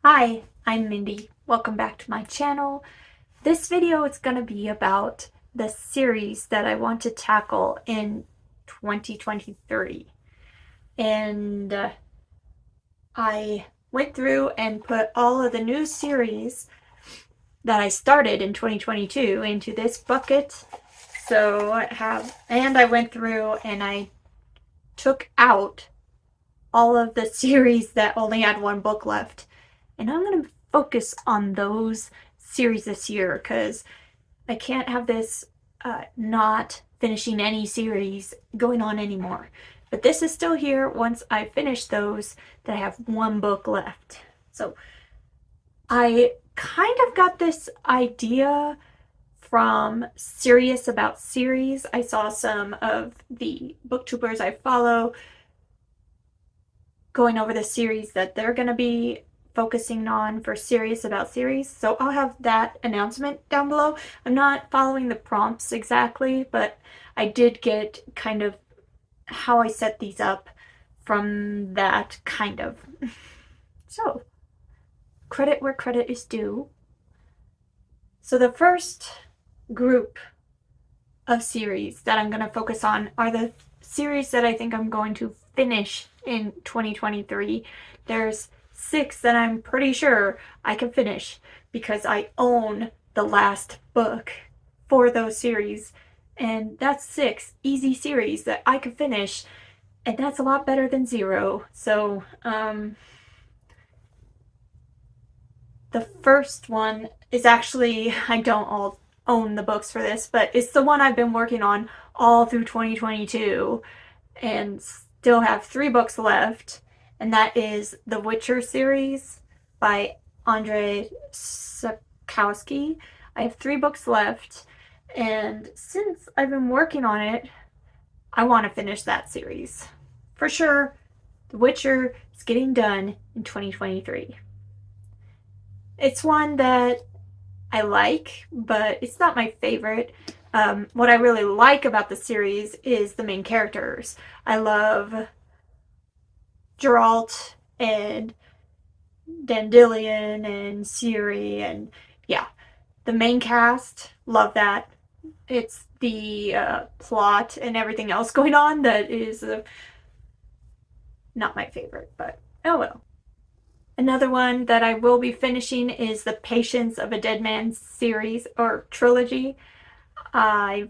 Hi, I'm Mindy. Welcome back to my channel. This video is going to be about the series that I want to tackle in 2023. And I went through and put all of the new series that I started in 2022 into this bucket. So I went through and I took out all of the series that only had one book left. And I'm going to focus on those series this year because I can't have this not finishing any series going on anymore. But this is still here once I finish those that I have one book left. So I kind of got this idea from Serious About Series. I saw some of the booktubers I follow going over the series that they're going to be focusing on for Serious About Series. So I'll have that announcement down below. I'm not following the prompts exactly, but I did get kind of how I set these up from that kind of. So, credit where credit is due. So the first group of series that I'm going to focus on are the series that I think I'm going to finish in 2023. There's 6 that I'm pretty sure I can finish because I own the last book for those series, and that's 6 easy series that I can finish, and that's a lot better than 0. So the first one is actually, I don't all own the books for this, but it's the one I've been working on all through 2022 and still have 3 books left, and that is the Witcher series by Andrzej Sapkowski. I have 3 books left, and since I've been working on it, I want to finish that series. For sure, The Witcher is getting done in 2023. It's one that I like, but it's not my favorite. What I really like about the series is the main characters. I love Geralt and Dandelion and Siri, and yeah, the main cast, love that. It's the plot and everything else going on that is not my favorite, but oh well. Another one that I will be finishing is The Patience of a Deadman series or trilogy. I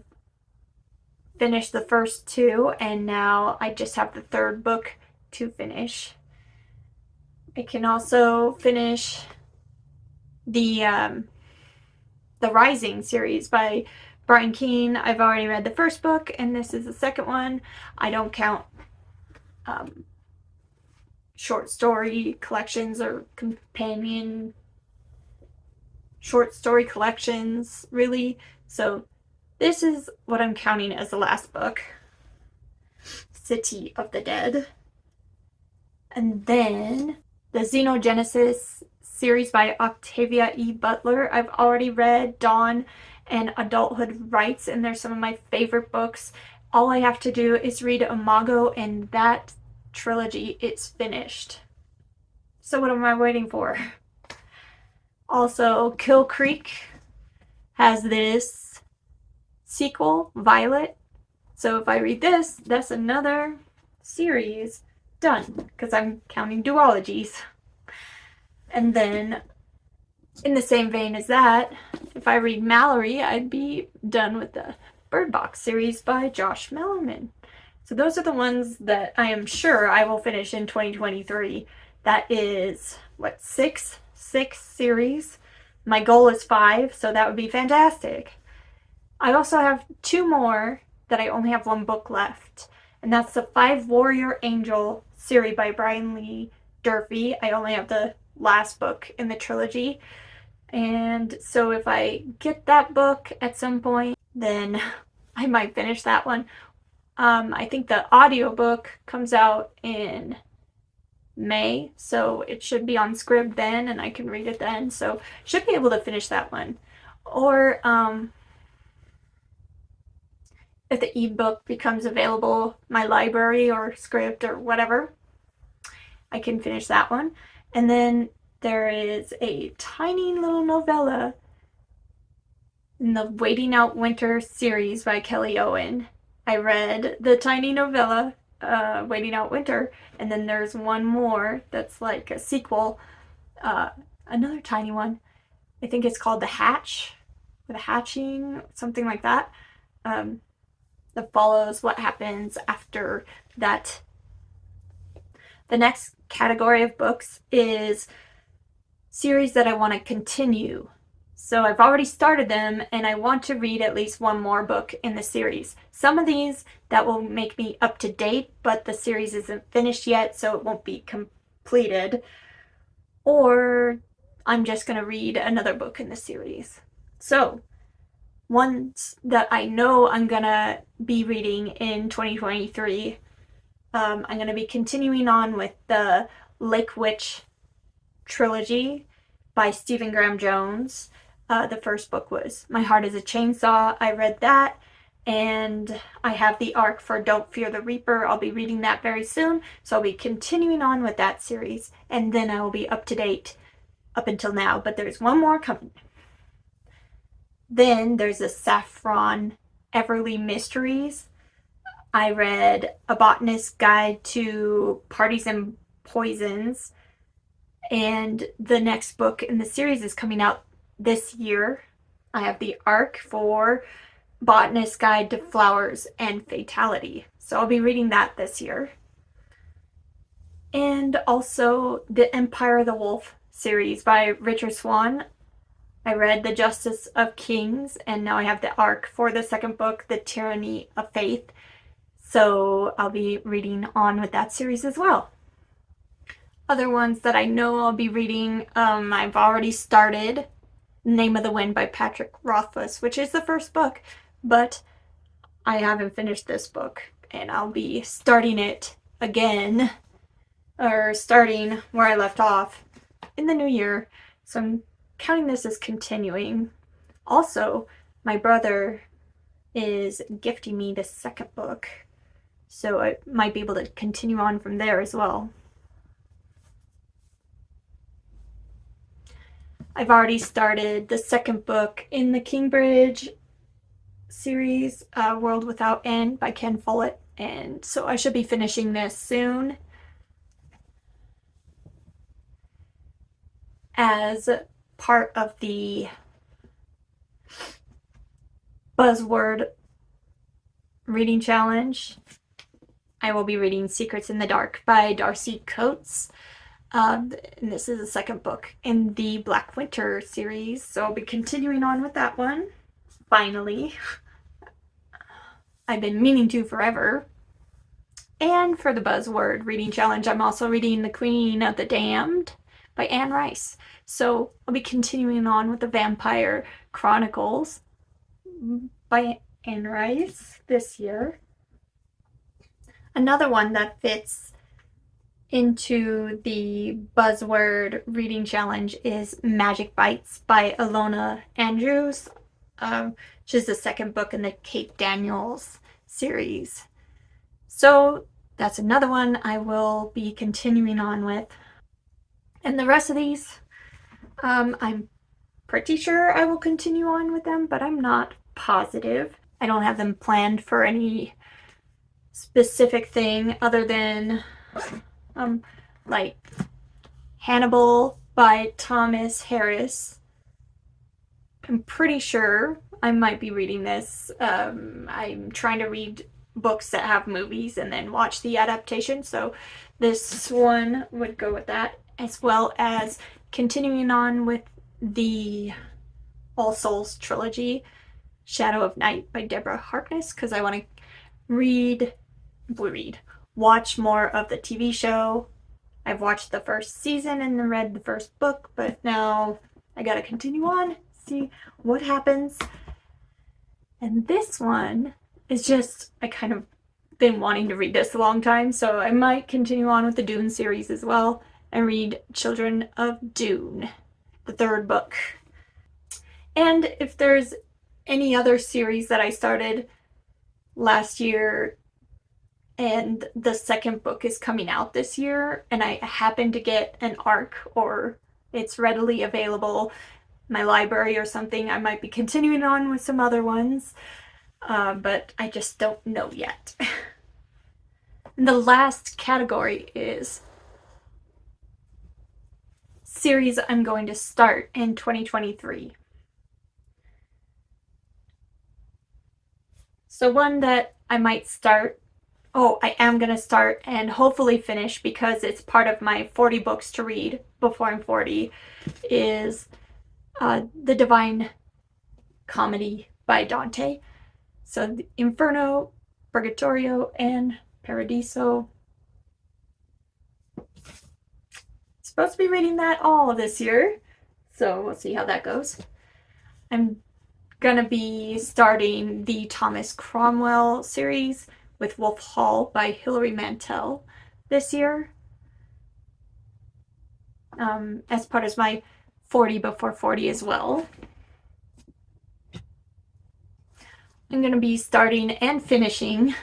finished the first 2 and now I just have the 3rd book to finish. I can also finish the Rising series by Brian Keene. I've already read the first book and this is the second one. I don't count short story collections or companion short story collections, really. So this is what I'm counting as the last book, City of the Dead. And then the Xenogenesis series by Octavia E. Butler. I've already read Dawn and Adulthood Rights, and they're some of my favorite books. All I have to do is read Imago, and that trilogy is finished. So what am I waiting for? Also, Kill Creek has this sequel, Violet. So if I read this, that's another series done, because I'm counting duologies. And then, in the same vein as that, if I read Mallory, I'd be done with the Bird Box series by Josh Mellerman. So those are the ones that I am sure I will finish in 2023. That is, what, 6 series? My goal is 5, so that would be fantastic. I also have 2 more that I only have 1 book left, and that's the 5 Warrior Angel series by Brian Lee Durfee. I only have the last book in the trilogy, and so if I get that book at some point, then I might finish that one. I think the audiobook comes out in May, so it should be on Scribd then, and I can read it then, so should be able to finish that one. Or if the ebook becomes available, my library or Scribd or whatever, I can finish that one. And then there is a tiny little novella in the Waiting Out Winter series by Kelly Owen. I read the tiny novella, Waiting Out Winter, and then there's one more that's like a sequel, another tiny one. I think it's called The Hatch, or The Hatching, something like that. That follows what happens after that. The next category of books is series that I want to continue. So I've already started them and I want to read at least one more book in the series. Some of these that will make me up to date, but the series isn't finished yet, so it won't be completed. Or I'm just going to read another book in the series. So ones that I know I'm going to be reading in 2023, I'm going to be continuing on with the Lake Witch Trilogy by Stephen Graham Jones. The first book was My Heart is a Chainsaw. I read that, and I have the arc for Don't Fear the Reaper. I'll be reading that very soon, so I'll be continuing on with that series, and then I will be up to date up until now, but there's one more coming. Then there's the Saffron Everly Mysteries. I read A Botanist's Guide to Parties and Poisons, and the next book in the series is coming out this year. I have the arc for Botanist's Guide to Flowers and Fatality, so I'll be reading that this year. And also the Empire of the Wolf series by Richard Swan. I read The Justice of Kings, and now I have the arc for the second book, The Tyranny of Faith. So I'll be reading on with that series as well. Other ones that I know I'll be reading, I've already started Name of the Wind by Patrick Rothfuss, which is the first book, but I haven't finished this book, and I'll be starting it again, or starting where I left off in the new year. So I'm counting this as continuing. Also, my brother is gifting me the second book, so I might be able to continue on from there as well. I've already started the second book in the Kingbridge series, World Without End by Ken Follett, and so I should be finishing this soon. As part of the Buzzword reading challenge, I will be reading Secrets in the Dark by Darcy Coates. And this is the second book in the Blackwater series, so I'll be continuing on with that one. Finally. I've been meaning to forever. And for the Buzzword reading challenge, I'm also reading The Queen of the Damned by Anne Rice. So I'll be continuing on with the Vampire Chronicles by Anne Rice this year. Another one that fits into the Buzzword reading challenge is Magic Bites by Ilona Andrews, which is the second book in the Kate Daniels series. So that's another one I will be continuing on with. And the rest of these, I'm pretty sure I will continue on with them, but I'm not positive. I don't have them planned for any specific thing other than like Hannibal by Thomas Harris. I'm pretty sure I might be reading this. I'm trying to read books that have movies and then watch the adaptation, so this one would go with that, as well as continuing on with the All Souls trilogy, Shadow of Night by Deborah Harkness, because I want to watch more of the TV show. I've watched the first season and then read the first book, but now I gotta continue on, see what happens. And this one is just, I kind of been wanting to read this a long time, so I might continue on with the Dune series as well and read Children of Dune, the third book. And if there's any other series that I started last year and the second book is coming out this year and I happen to get an arc or it's readily available, my library or something. I might be continuing on with some other ones, but I just don't know yet. And the last category is series I'm going to start in 2023. So one that I might start, I am going to start and hopefully finish because it's part of my 40 books to read before I'm 40, is The Divine Comedy by Dante. So Inferno, Purgatorio, and Paradiso. Supposed to be reading that all this year, so we'll see how that goes. I'm gonna be starting the Thomas Cromwell series with Wolf Hall by Hilary Mantel this year, as part of my 40 before 40 as well. I'm gonna be starting and finishing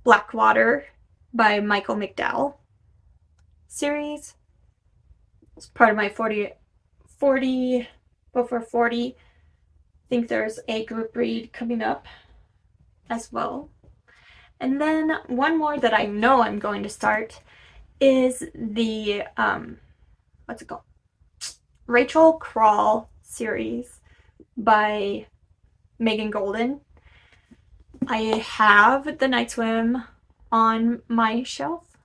Blackwater by Michael McDowell series. It's part of my 40 before 40. I think there's a group read coming up as well. And then one more that I know I'm going to start is the, what's it called? Rachel Crawl series by Megan Golden. I have The Night Swim on my shelf.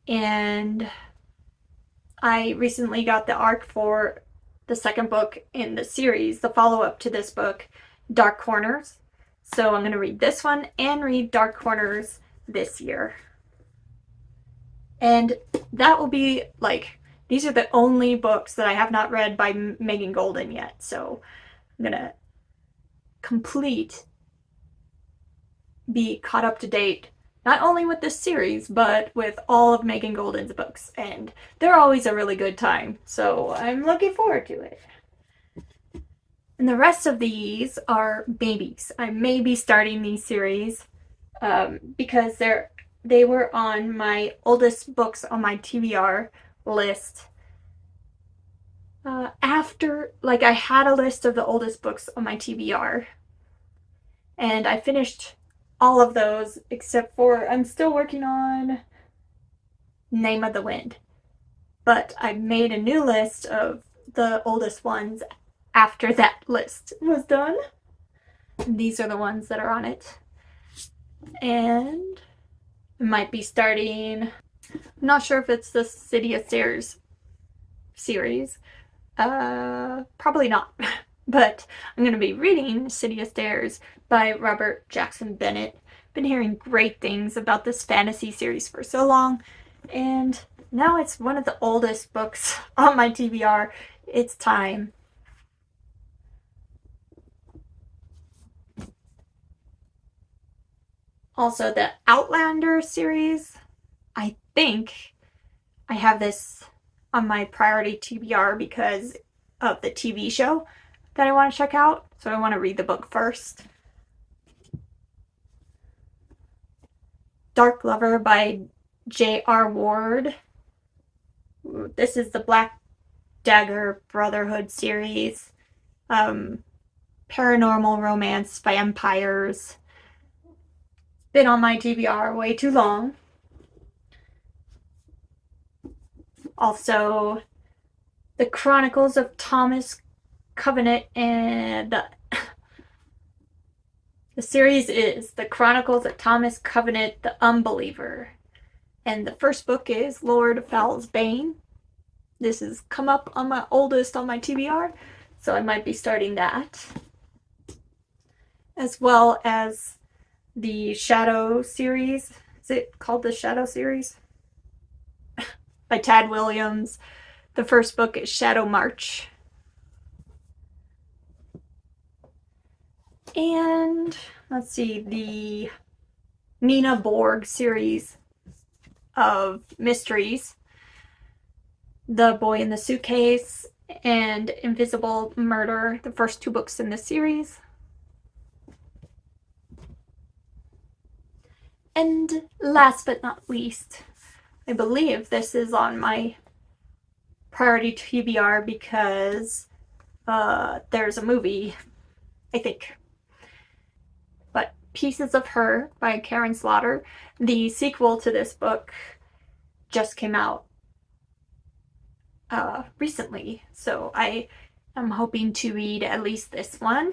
And I recently got the ARC for the second book in the series, the follow-up to this book, Dark Corners. So I'm going to read this one and read Dark Corners this year. And that will be like, these are the only books that I have not read by Megan Golden yet. So I'm going to be caught up to date, not only with this series, but with all of Megan Golden's books. And they're always a really good time. So I'm looking forward to it. And the rest of these are babies. I may be starting these series because they were on my oldest books on my TBR list. After, like, I had a list of the oldest books on my TBR, and I finished all of those except for, I'm still working on Name of the Wind. But I made a new list of the oldest ones after that list was done. And these are the ones that are on it. And I might be starting, I'm not sure if it's the City of Stairs series. Probably not. But I'm going to be reading City of Stairs by Robert Jackson Bennett. Been hearing great things about this fantasy series for so long, and now it's one of the oldest books on my TBR. It's time. Also, the Outlander series, I think I have this on my priority TBR because of the TV show that I want to check out, so I want to read the book first. Dark Lover by J.R. Ward. This is the Black Dagger Brotherhood series. Paranormal romance, vampires. Been on my TBR way too long. Also, The Chronicles of Thomas Covenant, and the series is The Chronicles of Thomas Covenant, the Unbeliever. And the first book is Lord Fowl's Bane. This has come up on my oldest on my TBR, so I might be starting that. As well as the Shadow series. Is it called the Shadow series? By Tad Williams. The first book is Shadow March. And let's see, the Nina Borg series of mysteries. The Boy in the Suitcase and Invisible Murder, the first two books in the series. And last but not least, I believe this is on my priority TBR because there's a movie, I think. But Pieces of Her by Karen Slaughter, the sequel to this book, just came out recently. So I am hoping to read at least this one.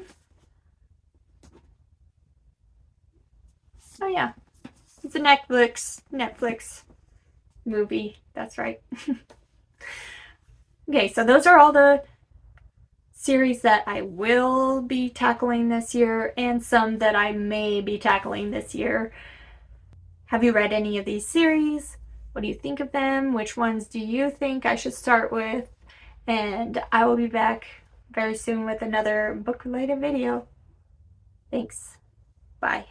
Oh yeah, it's a Netflix movie. That's right. Okay, so those are all the series that I will be tackling this year and some that I may be tackling this year. Have you read any of these series? What do you think of them? Which ones do you think I should start with? And I will be back very soon with another book-related video. Thanks. Bye.